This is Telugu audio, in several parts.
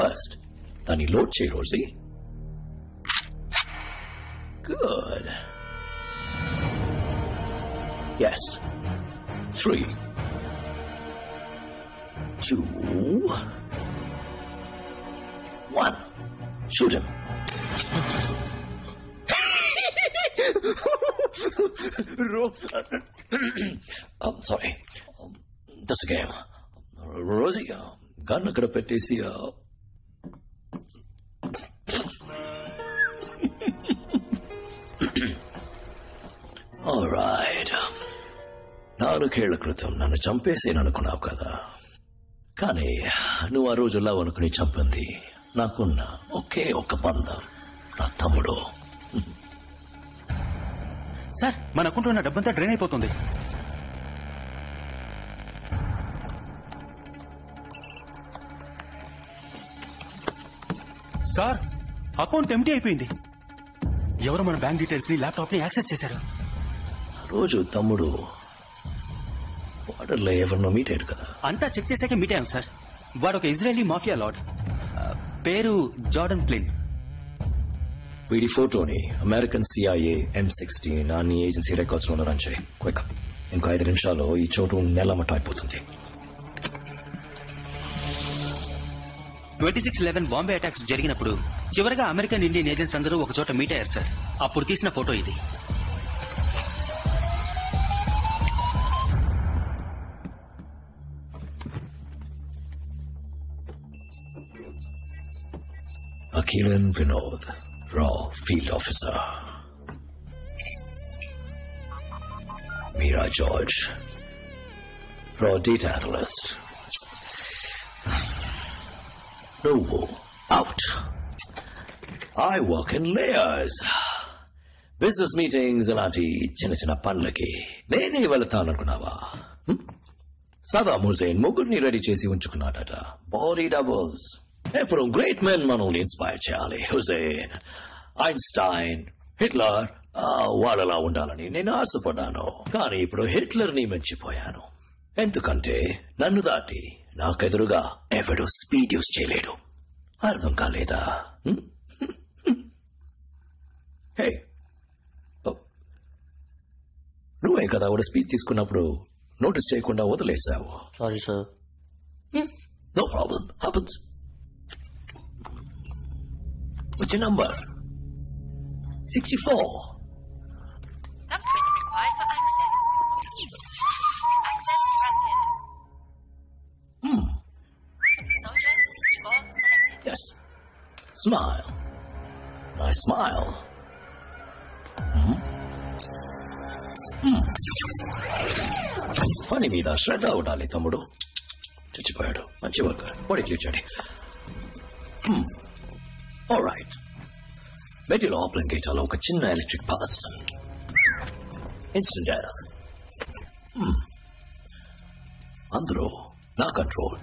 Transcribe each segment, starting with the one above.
ఫస్ట్ దాన్ని లోడ్ చేయి Rosie. Good. Yes. 3, 2, 1. Shoot him. I'm sorry. That's a game. Rosie, gun అక్కడ పెట్టేసి ఆల్రైట్. 4 ఏళ్ల క్రితం నన్ను చంపేసేననుకున్నావు కదా, కానీ నువ్వు ఆ రోజు లవ్ అనుకుని చంపింది నాకున్న ఒకే ఒక బంధం, నా తమ్ముడు. సార్, మన అకౌంట్లో ఉన్న డబ్బంతా డ్రైన్ అయిపోతుంది. సార్, అకౌంట్ ఎంటీ అయిపోయింది. ఎవరు మన బ్యాంక్ డీటెయిల్స్ ని, ల్యాప్టాప్ ని యాక్సెస్ చేశారు. రోజు తమ్ముడు బార్డర్లో ఎవరినో మీట్ అయ్యాడు కదా. అంతా చెక్ చేశాకే మీట్ అయ్యాం సార్. వాడు ఒక ఇజ్రాయలీ మాఫియా లార్డ్, పేరు జార్డన్ ప్లిన్. వీడి ఫోటోని అమెరికన్ CIA M16 అన్ని ఏజెన్సీ రికార్డ్స్ లో రన్ చేయి. క్విక్. ఇంకో 5 నిమిషాల్లో ఈ చోటు నెలమట్ట అయిపోతుంది. 26/11 బాంబే అటాక్స్ జరిగినప్పుడు చివరిగా అమెరికన్ ఇండియన్ ఏజెంట్స్ అందరూ ఒక చోట మీట్ అయ్యారు సార్. అప్పుడు తీసిన ఫోటో ఇది. Akilan Vinod, Raw Field Officer. Meera George, Raw Data Analyst. No, out. I work in layers. Business meetings అలాంటి చిన్న చిన్న పనులకి నేనే వెళతాననుకున్నావా? సదాం హుసేన్ ముగ్గురిని రెడీ చేసి ఉంచుకున్నాడట. Body doubles. ఎప్పుడు గ్రేట్ మెన్ మనల్ని ఇన్స్పైర్ చేయాలి. హుసేన్, ఐన్స్టైన్, హిట్లర్ వాళ్ళలా ఉండాలని నేను ఆశపడ్డాను. కానీ ఇప్పుడు హిట్లర్ ని మెచ్చిపోయాను. ఎందుకంటే నన్ను దాటి నాకెదురుగా ఎవడు స్పీడ్ యూస్ చేయలేడు. అర్థం కాలేదా? హే, నువ్వే కదా వాడు స్పీడ్ తీసుకున్నప్పుడు నోటీస్ చేయకుండా వదిలేసావు. Sorry sir. No problem, happens. What's your number? 64. Thumbprint required for access. Access granted. Soldier 64 selected. Yes. Smile. Nice smile. పని మీద శ్రద్ధ ఉండాలి తమ్ముడు. చచ్చిపోయాడు. మంచి వర్క్. బాడీ క్లీన్ చేయండి. ఆల్రైట్. మెటీరియల్ ఓపెన్ గేటాలో ఒక చిన్న ఎలక్ట్రిక్ పల్స్. Instant death. అందరూ నా కంట్రోల్.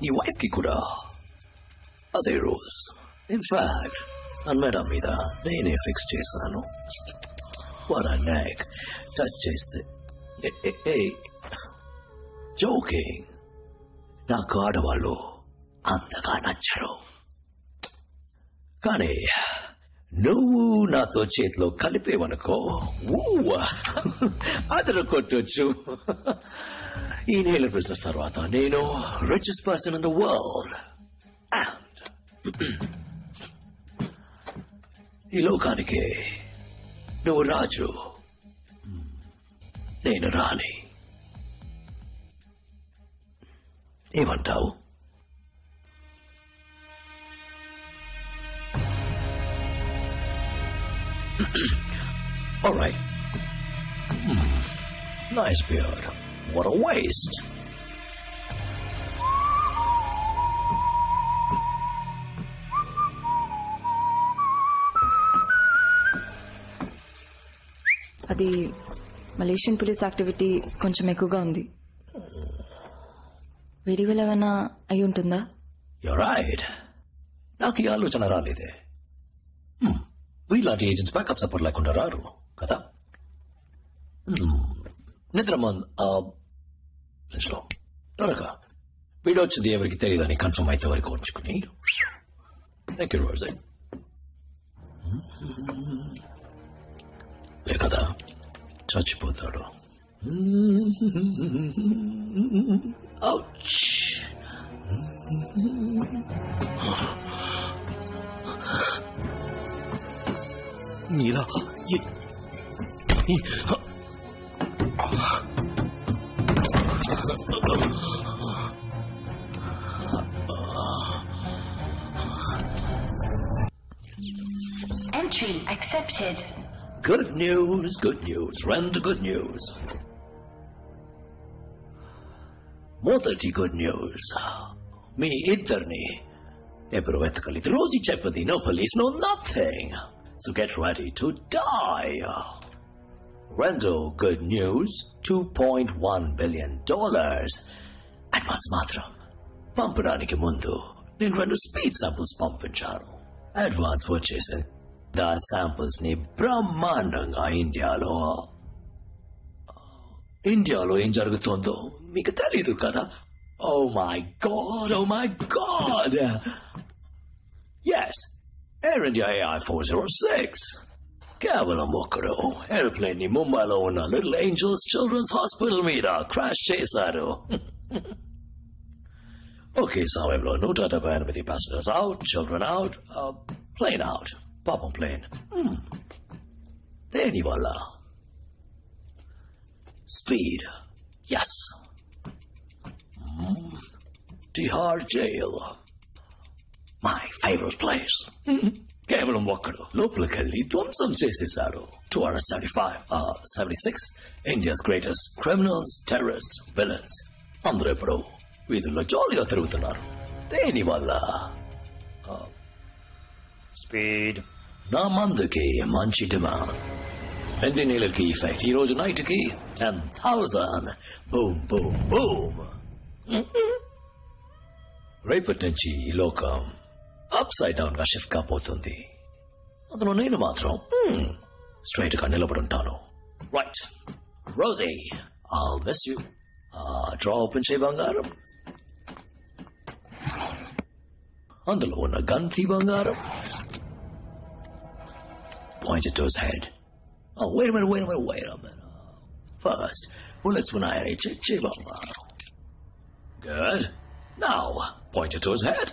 నీ వైఫ్ కి కూడా అదే రూల్స్. ఇన్ఫాక్ట్ నన్ను మేడం మీద నేనే ఫిక్స్ చేశాను. వాట్ ఐ నెక్ టచ్ చేస్తే జోకింగ్. నాకు ఆడవాళ్ళు అంతగా నచ్చరు. కానీ నువ్వు నాతో చేతిలో కలిపేవనుకో అదరు కొట్టొచ్చు. ఈ నేల బిజినెస్ తర్వాత నేను richest person in the world. And ఈ లోకానికి నువ్వు రాజు, నేను రాణి. ఏమంటావు? All right. Nice beard. What a waste. అది మలేషియన్ పోలీస్ యాక్టివిటీ కొంచెం ఎక్కువగా ఉంది. వీడి వల్ల ఏమైనా అయి ఉంటుందా? You're right. నాకు ఈ ఆలోచన రాలేదే. వీళ్ళంటి ఏజెంట్స్ బ్యాకప్ సపోర్ట్ లేకుండా రారు కదా. నిద్రలో త్వరగా వీడొచ్చింది ఎవరికి తెలియదని కన్ఫర్మ్ అయితే వరకు ఉంచుకుని రోజు లే కదా చచ్చిపోతాడు. Ouch. Neela Entry accepted. Good news, good news. Run to good news. మొదటి గుడ్ న్యూస్, మీ ఇద్దరిని ఎప్పుడు వెతకలేదు. రోజు చెప్పది no police no nothing. So get ready to die. రెండో గుడ్ న్యూస్, $2.1 billion అడ్వాన్స్ మాత్రం. పంపడానికి ముందు నేను 2 స్పీడ్ శాంపుల్స్ పంపించాను. అడ్వాన్స్ వచ్చేసింది. ఆ శాంపుల్స్ ని బ్రహ్మాండంగా ఇండియాలో ఏం జరుగుతుందో మీకు తెలీదు కదా. Oh my god. Yes, air India AI 406 కేవలం ఒక్కడు ఏరోప్లేన్ ని ముంబైలో ఉన్న లిటిల్ ఏంజల్స్ చిల్డ్రన్స్ హాస్పిటల్ మీద క్రాష్ చేశారు. ఒకే సమయంలో 178 passengers out, children out, plane out. పాపం ప్లేన్. దేనివల్ల? Speed. Yes. Tihar Jail. My favorite place. కేవలం ఒక్కడు లోపలికెళ్ళి ధ్వంసం చేసేశారు. 76 India's greatest criminals, terrorists, villains. అందరూ ఇప్పుడు వీధుల్లో జాలీగా తిరుగుతున్నారు. దేనివల్ల? స్పీడ్. నా మందుకి మంచి డిమాండ్. 2 నెలలకి ఇఫెక్ట్. ఈ రోజు నైట్ కి 10,000. Boom boom boom. రేపటి నుంచి ఈ లోకం అప్సైడ్ డౌన్ గా షిఫ్ట్ కాబోతుంది. అందులో నేను మాత్రం స్ట్రైట్ గా నిలబడుంటాను. Right Rosie, I'll miss you. Drawer open చేయి బంగారం. అందులో ఉన్న గంతి బంగారం. Point it to his head. Oh, wait a minute. First, bullets when I reach it. Good. Now, point it to his head.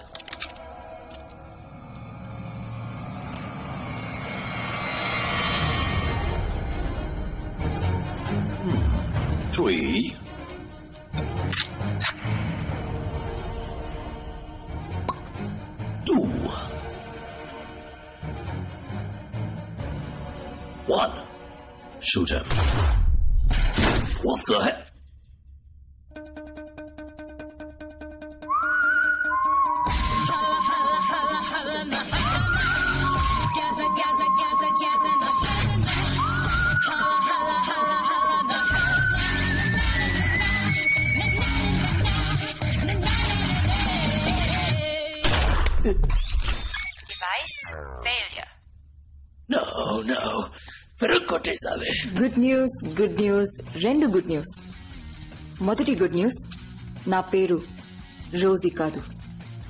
Three. Two. 1. Shoot him. What the heck? Device failure. No. కొట్టేసావే. Good news, 2 good news. మొదటి గుడ్ న్యూస్, నా పేరు రోజీ కాదు,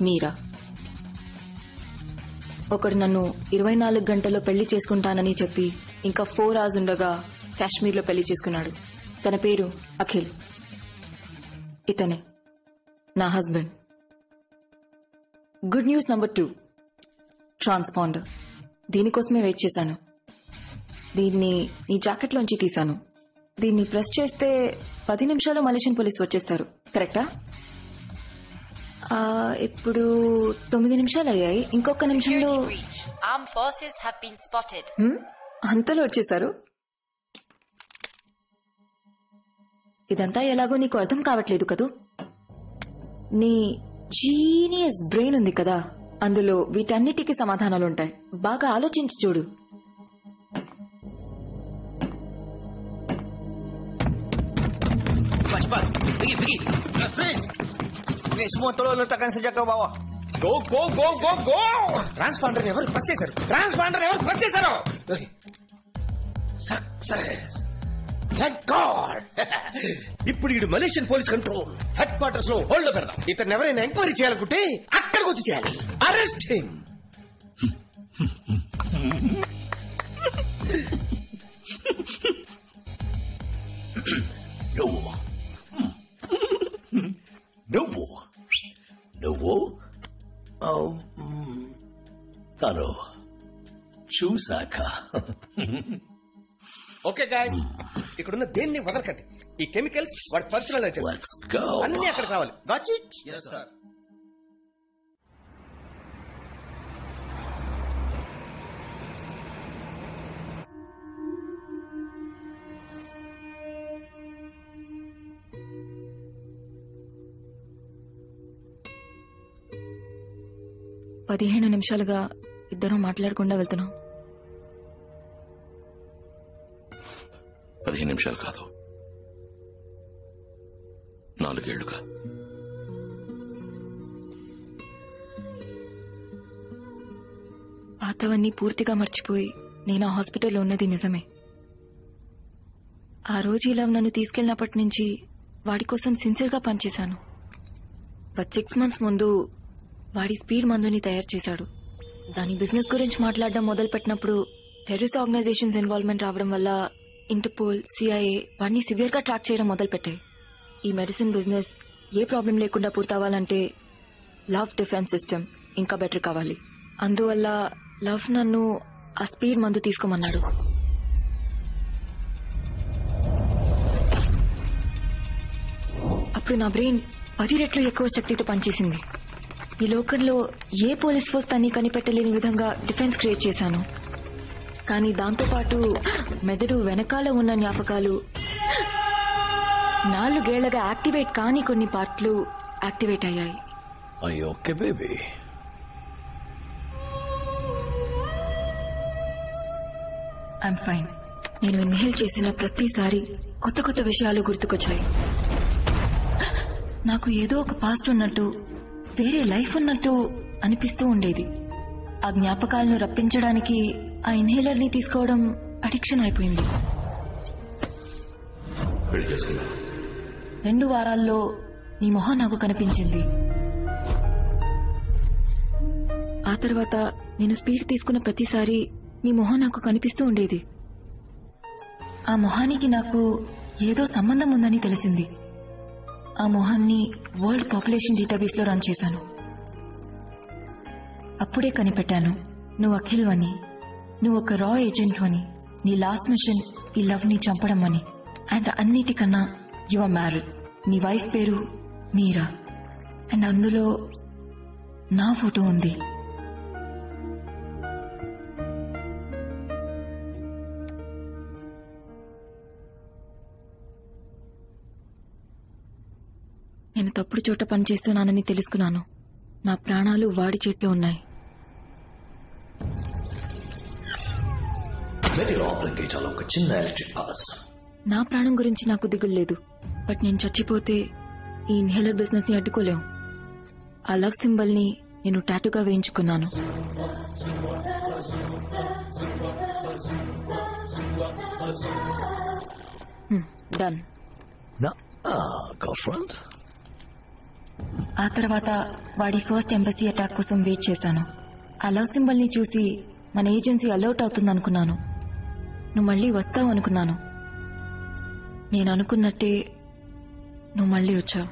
మీరా. ఒకడు నన్ను 24 గంటల్లో పెళ్లి చేసుకుంటానని చెప్పి ఇంకా 4 hours ఉండగా కాశ్మీర్లో పెళ్లి చేసుకున్నాడు. తన పేరు అఖిల్. ఇతనే నా husband. Good news number 2, transponder. దీనికోసమే వెయిట్ చేశాను. దీన్ని నీ జాకెట్లోంచి తీశాను. దీన్ని ప్రెస్ చేస్తే 10 నిమిషాల్లో మలేషియన్ పోలీసు వచ్చేస్తారు. కరెక్టా? ఇప్పుడు 9 నిమిషాలు అయ్యాయి. ఇంకొక నిమిషంలో Armed forces have been spotted. అంతలో వచ్చేసారు. ఇదంతా ఎలాగో నీకు అర్థం కావట్లేదు కదూ. నీ జీనియస్ బ్రెయిన్ ఉంది కదా, అందులో వీటన్నిటికీ సమాధానాలుంటాయి. బాగా ఆలోచించి చూడు. Cepat. Pergi. Freeze. Ni semua tolong letakkan senjata ke bawah. Go. Transponder ni ఎవరు ప్రెస్ చేశారు? Success. Thank God. ఇప్పుడు ఈ Malaysian police control head quarters లో హోల్డ్ లో పెడదాం. ఇతను ఎవరైనా ఎంక్వైరీ చేయాలనుకుంటే అక్కడికి వచ్చి చేయాలి. Arrest him. నువ్వు తను చూసాక ఓకే గాయస్, ఇక్కడున్న దేన్ని వదలకండి. ఈ కెమికల్స్ వాడి పర్సనల్ ఐటమ్స్ Let's go. అన్ని అక్కడ కావాలి. Got it? yes sir. పదిహేను నిమిషాలుగా ఇద్దరం మాట్లాడకుండా వెళ్తున్నాం. 15 నిమిషాలు కాదు, 4 ఏళ్లుగా. పాతవన్నీ పూర్తిగా మర్చిపోయి నేను ఆ హాస్పిటల్లో ఉన్నది నిజమే. ఆ రోజు ఇలా నన్ను తీసుకెళ్లినప్పటి నుంచి వాడి కోసం సిన్సియర్గా పనిచేశాను. బట్ 6 months ముందు వాడి స్పీడ్ మందుని తయారు చేశాడు. దాని బిజినెస్ గురించి మాట్లాడడం మొదలుపెట్టినప్పుడు టెర్రరిస్ట్ ఆర్గనైజేషన్స్ ఇన్వాల్వ్మెంట్ రావడం వల్ల ఇంటర్పోల్, CIA వాడిని సివియర్ గా ట్రాక్ చేయడం మొదలుపెట్టాయి. ఈ మెడిసిన్ బిజినెస్ ఏ ప్రాబ్లం లేకుండా పూర్తవ్వాలంటే లవ్ డిఫెన్స్ సిస్టమ్ ఇంకా బెటర్ కావాలి. అందువల్ల లవ్ నన్ను ఆ స్పీడ్ మందు తీసుకోమన్నాడు. అప్పుడు నా బ్రెయిన్ 10 రెట్లు ఎక్కువ శక్తితో పనిచేసింది. ఈ లోకంలో ఏ పోలీస్ ఫోర్స్ తన్ని కనిపెట్టలేని విధంగా డిఫెన్స్ క్రియేట్ చేశాను. కానీ దాంతోపాటు మెదడు వెనకాల ఉన్న జ్ఞాపకాలు, 4 ఏళ్లగా యాక్టివేట్ కాని కొన్ని పార్ట్లు యాక్టివేట్ అయ్యాయి. అయ్యో ఓకే బేబీ. I'm fine. నేను ఇన్హేల్ చేసిన ప్రతిసారి కొత్త కొత్త విషయాలు గుర్తుకొచ్చాయి. నాకు ఏదో ఒక పాస్ట్ ఉన్నట్టు, వేరే లైఫ్ ఉన్నట్టు అనిపిస్తూ ఉండేది. ఆ జ్ఞాపకాలను రప్పించడానికి ఆ ఇన్హేలర్ ని తీసుకోవడం అడిక్షన్ అయిపోయింది. పెళ్లి చేసుకున్నా 2 వారాల్లో నీ మొహం నాకు కనిపించింది. ఆ తర్వాత నేను స్పీడ్ తీసుకున్న ప్రతిసారి నీ మొహం నాకు కనిపిస్తూ ఉండేది. ఆ మొహానికి నాకు ఏదో సంబంధం ఉందని తెలిసింది. ఆ మొహాన్ని వరల్డ్ పాపులేషన్ డేటాబేస్ లో రన్ చేశాను. అప్పుడే కనిపెట్టాను, నువ్వు అఖిల్ అని, నువ్వు ఒక రా ఏజెంట్ అని, నీ లాస్ట్ మిషన్ ఈ లవ్ ని చంపడం అని. అండ్ అన్నిటికన్నా యు ఆర్ మ్యారీడ్. నీ వైఫ్ పేరు మీరా. అండ్ అందులో నా ఫోటో ఉంది. నేను తప్పుడు చోట పనిచేస్తున్నానని తెలుసుకున్నాను. నా ప్రాణాలు వాడి చేతిలో ఉన్నాయి. మెటీ లోపలికి చాలా ఒక చిన్న ఎలక్ట్రిక్ పాస్. నా ప్రాణం గురించి నాకు దిగులు లేదు. బట్ నేను చచ్చిపోతే ఈ ఇన్హేలర్ బిజినెస్ ని అడ్డుకోలేం. ఆ లవ్ సింబల్ ని నేను టాటూగా వేయించుకున్నాను. డన్. గర్ల్ఫ్రెండ్. ఆ తర్వాత వాడి ఫస్ట్ ఎంబసీ అటాక్ కోసం వెయిట్ చేశాను. ఆ లవ్ సింబల్ ని చూసి మన ఏజెన్సీ అలర్ట్ అవుతుందనుకున్నాను. నువ్వు మళ్ళీ వస్తావు అనుకున్నాను. నేను అనుకున్నట్టే నువ్వు మళ్ళీ వచ్చావు.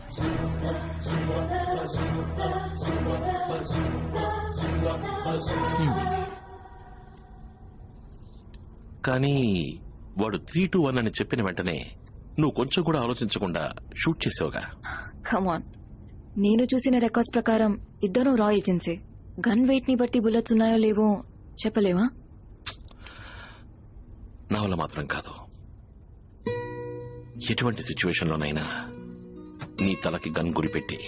కానీ వాడు 3-2-1 అని చెప్పిన వెంటనే నువ్వు కొంచెం కూడా ఆలోచించకుండా షూట్ చేసావుగా. కమాన్, నేను చూసిన రికార్డ్స్ ప్రకారం ఇద్దరు రా ఏజెన్సీ. గన్ వెయిట్ ని బట్టి బుల్లెట్స్ ఉన్నాయో లేవో చెప్పలేవా? నా వల్ల మాత్రం కాదు. ఎటువంటి సిచ్యువేషన్ లోనైనా నీ తలకి గన్ గురిపెట్టి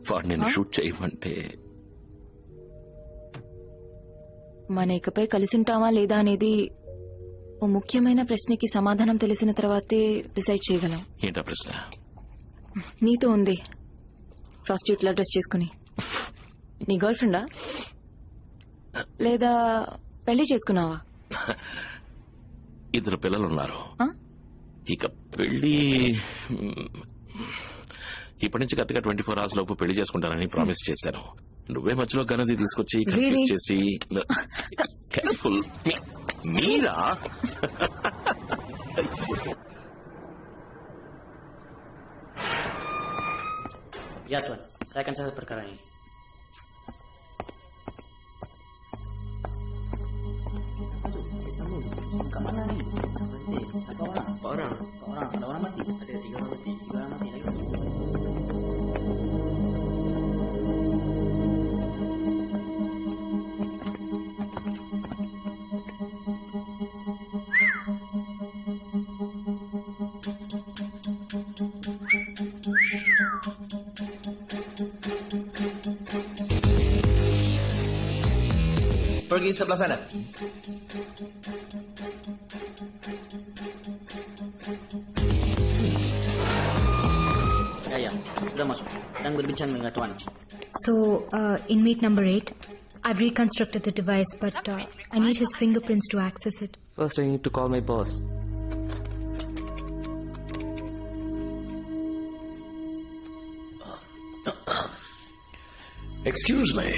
వాడు నేను షూట్ చేయమంటే మన ఇకపై కలిసింటావా లేదా అనేది ఓ ముఖ్యమైన ప్రశ్నకి సమాధానం తెలిసిన తర్వాతే డిసైడ్ చేయగలం. ఏంటా ప్రశ్న? నీతో ఉంది. ప్రాస్టిట్యూట్ లా డ్రెస్ చేసుకుని. నీ గర్ల్ ఫ్రెండా లేదా పెళ్లి చేసుకున్నావా? 2 పిల్లలున్నారు. ఇక పెళ్లి ఇప్పటి నుంచి కరెక్ట్గా 24 hours లోపు పెళ్లి చేసుకుంటానని ప్రామిస్ చేశాను. నువ్వే మధ్యలో గనది తీసుకొచ్చి కన్ఫ్యూజ్ చేసి careful Meera Ya tuan, saya akan catat perkara ini. Kemana nih? Berapa orang? Ada orang mati. Ada 3 orang mati. 3 orang mati lagi. Pergi sebelah sana. Ya, sudah masuk. Dan berbincang dengan tuan. So, inmate number 8, I've reconstructed the device, but I need his fingerprints to access it. First, I need to call my boss. Excuse me.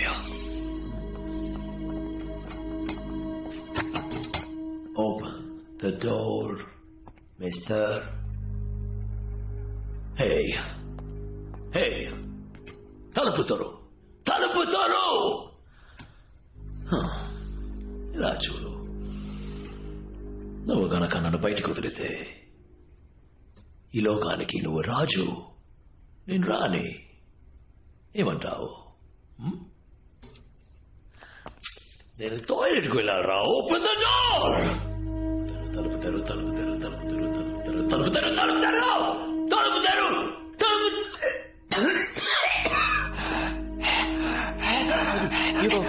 Open the door, mister. Hey. తలుపు తోరు. ఇలా చూడు, నువ్వు గనక నన్ను బయటకు వదిలితే ఈ లోకానికి నువ్వు రాజు, నేను రాని. ఏమంటావు? నేను టాయిలెట్కి వెళ్ళారా? Open the door. తలుపు తెరు. You go.